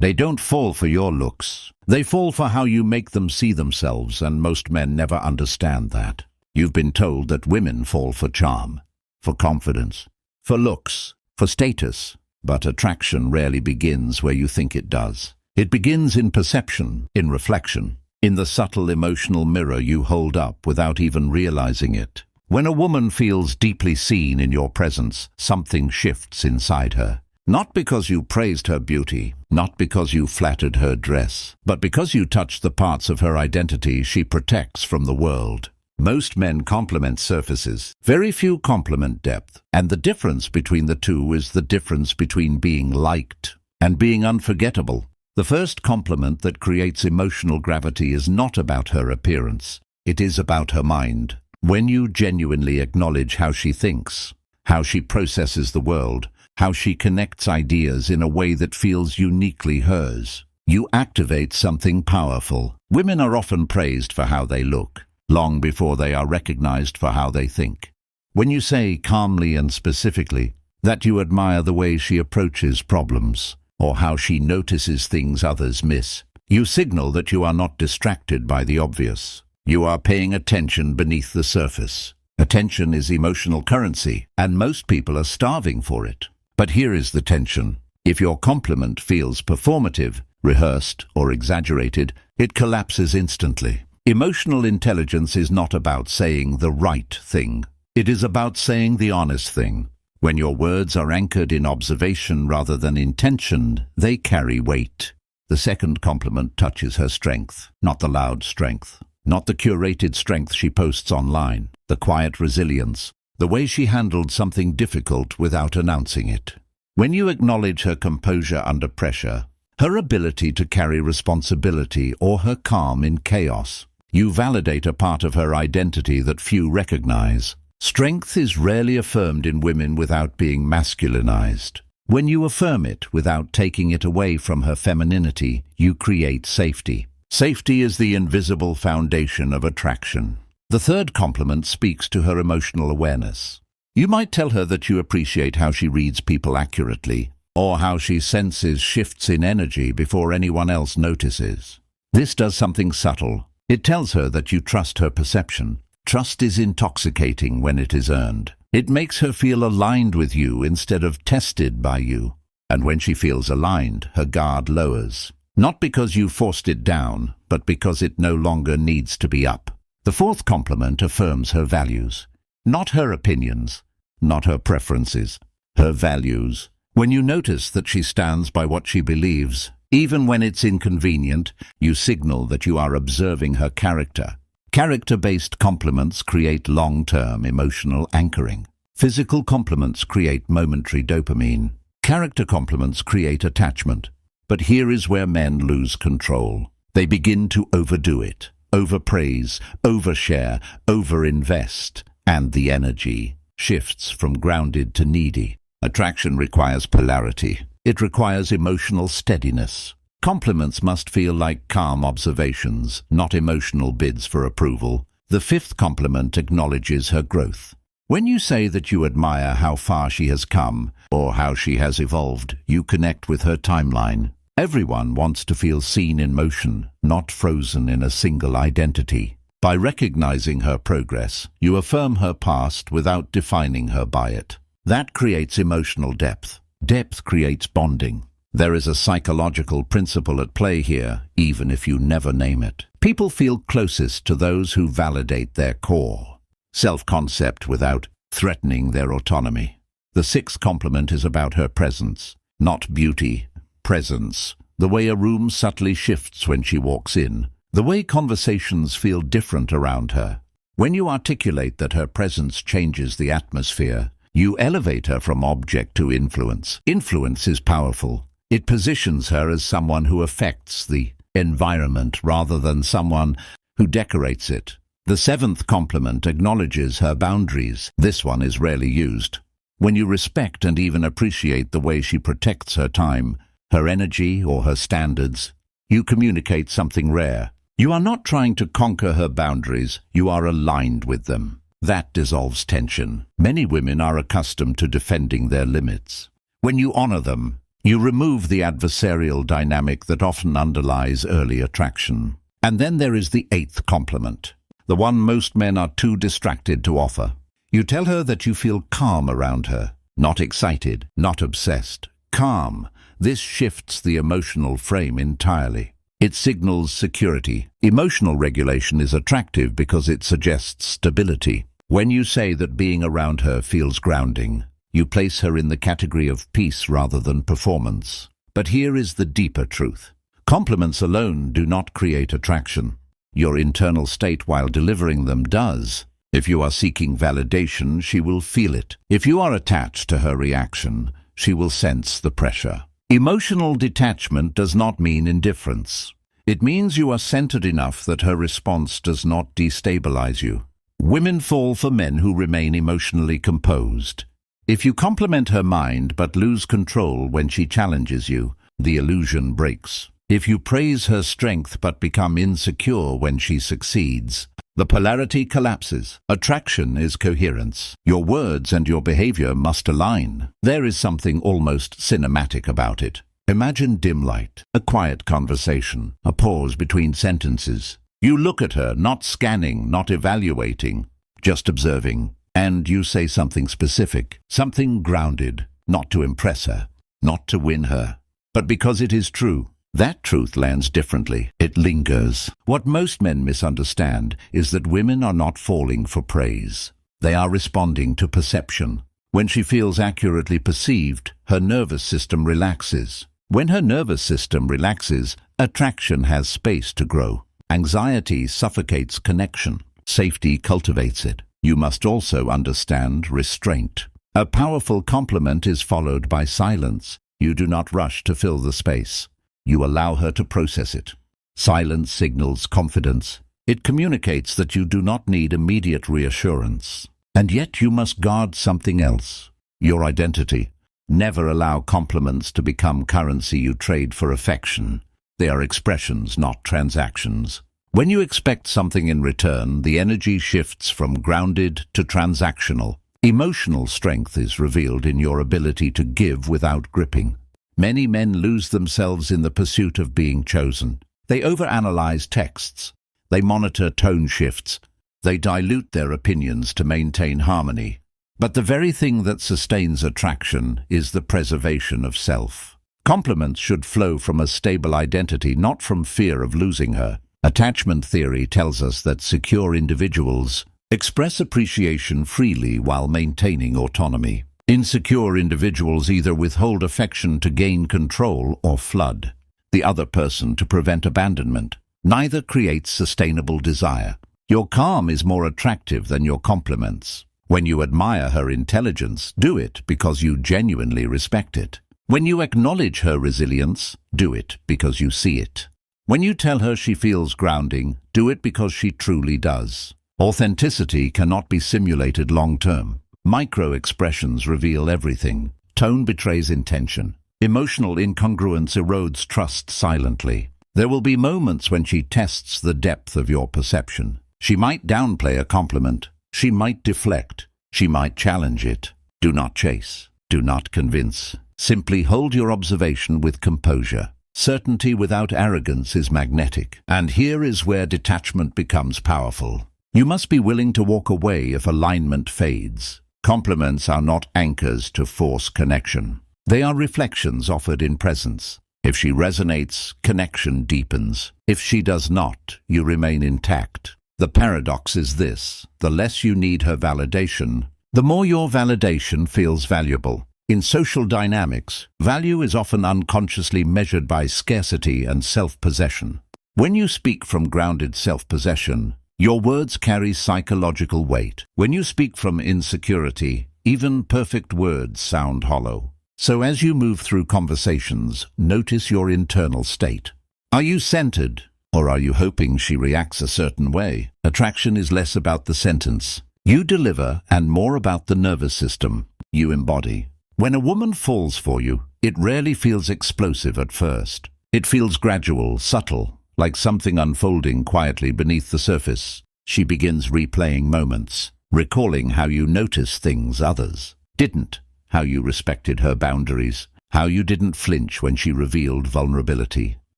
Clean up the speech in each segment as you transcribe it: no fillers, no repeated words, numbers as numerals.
They don't fall for your looks. They fall for how you make them see themselves, and most men never understand that. You've been told that women fall for charm, for confidence, for looks, for status. But attraction rarely begins where you think it does. It begins in perception, in reflection, in the subtle emotional mirror you hold up without even realizing it. When a woman feels deeply seen in your presence, something shifts inside her. Not because you praised her beauty, not because you flattered her dress, but because you touched the parts of her identity she protects from the world. Most men compliment surfaces. Very few compliment depth. And the difference between the two is the difference between being liked and being unforgettable. The first compliment that creates emotional gravity is not about her appearance. It is about her mind. When you genuinely acknowledge how she thinks, how she processes the world, how she connects ideas in a way that feels uniquely hers, you activate something powerful. Women are often praised for how they look, long before they are recognized for how they think. When you say calmly and specifically that you admire the way she approaches problems, or how she notices things others miss, you signal that you are not distracted by the obvious. You are paying attention beneath the surface. Attention is emotional currency, and most people are starving for it. But here is the tension. If your compliment feels performative, rehearsed, or exaggerated, it collapses instantly. Emotional intelligence is not about saying the right thing. It is about saying the honest thing. When your words are anchored in observation rather than intention, they carry weight. The second compliment touches her strength, not the loud strength, not the curated strength she posts online, the quiet resilience, the way she handled something difficult without announcing it. When you acknowledge her composure under pressure, her ability to carry responsibility, or her calm in chaos, you validate a part of her identity that few recognize. Strength is rarely affirmed in women without being masculinized. When you affirm it without taking it away from her femininity, you create safety. Safety is the invisible foundation of attraction. The third compliment speaks to her emotional awareness. You might tell her that you appreciate how she reads people accurately, or how she senses shifts in energy before anyone else notices. This does something subtle. It tells her that you trust her perception. Trust is intoxicating when it is earned. It makes her feel aligned with you instead of tested by you. And when she feels aligned, her guard lowers. Not because you forced it down, but because it no longer needs to be up. The fourth compliment affirms her values. Not her opinions, not her preferences, her values. When you notice that she stands by what she believes, even when it's inconvenient, you signal that you are observing her character. Character-based compliments create long-term emotional anchoring. Physical compliments create momentary dopamine. Character compliments create attachment. But here is where men lose control. They begin to overdo it, overpraise, overshare, overinvest, and the energy shifts from grounded to needy. Attraction requires polarity. It requires emotional steadiness. Compliments must feel like calm observations, not emotional bids for approval. The fifth compliment acknowledges her growth. When you say that you admire how far she has come, or how she has evolved, you connect with her timeline. Everyone wants to feel seen in motion, not frozen in a single identity. By recognizing her progress, you affirm her past without defining her by it. That creates emotional depth. Depth creates bonding. There is a psychological principle at play here, even if you never name it. People feel closest to those who validate their core, self-concept without threatening their autonomy. The sixth compliment is about her presence, not beauty, presence. The way a room subtly shifts when she walks in. The way conversations feel different around her. When you articulate that her presence changes the atmosphere, you elevate her from object to influence. Influence is powerful. It positions her as someone who affects the environment rather than someone who decorates it. The seventh compliment acknowledges her boundaries. This one is rarely used. When you respect and even appreciate the way she protects her time, her energy, or her standards, you communicate something rare. You are not trying to conquer her boundaries, you are aligned with them. That dissolves tension. Many women are accustomed to defending their limits. When you honor them, You remove the adversarial dynamic that often underlies early attraction. And then there is the eighth compliment, the one most men are too distracted to offer. You tell her that you feel calm around her, not excited, not obsessed. Calm. This shifts the emotional frame entirely. It signals security. Emotional regulation is attractive because it suggests stability. When you say that being around her feels grounding, you place her in the category of peace rather than performance. But here is the deeper truth. Compliments alone do not create attraction. Your internal state while delivering them does. If you are seeking validation, she will feel it. If you are attached to her reaction, she will sense the pressure. Emotional detachment does not mean indifference. It means you are centered enough that her response does not destabilize you. Women fall for men who remain emotionally composed. If you compliment her mind but lose control when she challenges you, the illusion breaks. If you praise her strength but become insecure when she succeeds, the polarity collapses. Attraction is coherence. Your words and your behavior must align. There is something almost cinematic about it. Imagine dim light, a quiet conversation, a pause between sentences. You look at her, not scanning, not evaluating, just observing, and you say something specific, something grounded, not to impress her, not to win her, but because it is true. That truth lands differently. It lingers. What most men misunderstand is that women are not falling for praise. They are responding to perception. When she feels accurately perceived, her nervous system relaxes. When her nervous system relaxes, attraction has space to grow. Anxiety suffocates connection. Safety cultivates it. You must also understand restraint. A powerful compliment is followed by silence. You do not rush to fill the space. You allow her to process it. Silence signals confidence. It communicates that you do not need immediate reassurance. And yet you must guard something else, your identity. Never allow compliments to become currency you trade for affection. They are expressions, not transactions. When you expect something in return, the energy shifts from grounded to transactional. Emotional strength is revealed in your ability to give without gripping. Many men lose themselves in the pursuit of being chosen. They overanalyze texts. They monitor tone shifts. They dilute their opinions to maintain harmony. But the very thing that sustains attraction is the preservation of self. Compliments should flow from a stable identity, not from fear of losing her. Attachment theory tells us that secure individuals express appreciation freely while maintaining autonomy. Insecure individuals either withhold affection to gain control or flood the other person to prevent abandonment. Neither creates sustainable desire. Your calm is more attractive than your compliments. When you admire her intelligence, do it because you genuinely respect it. When you acknowledge her resilience, do it because you see it. When you tell her she feels grounding, do it because she truly does. Authenticity cannot be simulated long-term. Micro-expressions reveal everything. Tone betrays intention. Emotional incongruence erodes trust silently. There will be moments when she tests the depth of your perception. She might downplay a compliment. She might deflect. She might challenge it. Do not chase. Do not convince. Simply hold your observation with composure. Certainty without arrogance is magnetic. And here is where detachment becomes powerful. You must be willing to walk away if alignment fades. Compliments are not anchors to force connection. They are reflections offered in presence. If she resonates, connection deepens. If she does not, you remain intact. The paradox is this: the less you need her validation, the more your validation feels valuable. In social dynamics, value is often unconsciously measured by scarcity and self-possession. When you speak from grounded self-possession, your words carry psychological weight. When you speak from insecurity, even perfect words sound hollow. So as you move through conversations, notice your internal state. Are you centered, or are you hoping she reacts a certain way? Attraction is less about the sentence you deliver and more about the nervous system you embody. When a woman falls for you, it rarely feels explosive at first. It feels gradual, subtle, like something unfolding quietly beneath the surface. She begins replaying moments, recalling how you noticed things others didn't, how you respected her boundaries, How you didn't flinch when she revealed vulnerability.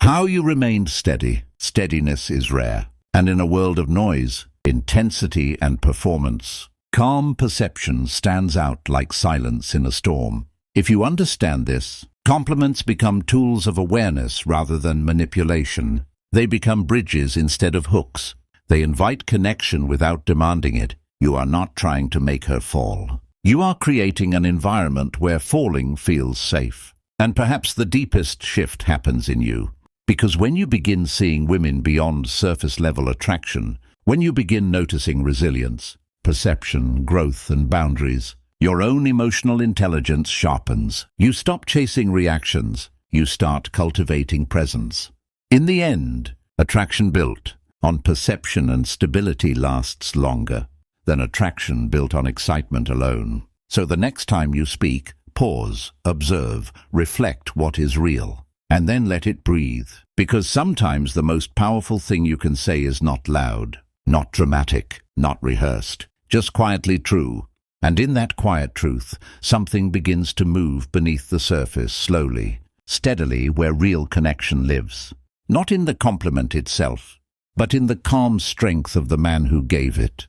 How you remained steady. Steadiness is rare. And in a world of noise, intensity and performance, calm perception stands out like silence in a storm. If you understand this, compliments become tools of awareness rather than manipulation. They become bridges instead of hooks. They invite connection without demanding it. You are not trying to make her fall. You are creating an environment where falling feels safe. And perhaps the deepest shift happens in you. Because when you begin seeing women beyond surface-level attraction, when you begin noticing resilience, perception, growth, and boundaries, your own emotional intelligence sharpens. You stop chasing reactions. You start cultivating presence. In the end, attraction built on perception and stability lasts longer than attraction built on excitement alone. So the next time you speak, pause, observe, reflect what is real, and then let it breathe. Because sometimes the most powerful thing you can say is not loud, not dramatic, not rehearsed, just quietly true. And in that quiet truth, something begins to move beneath the surface slowly, steadily, where real connection lives. Not in the compliment itself, but in the calm strength of the man who gave it.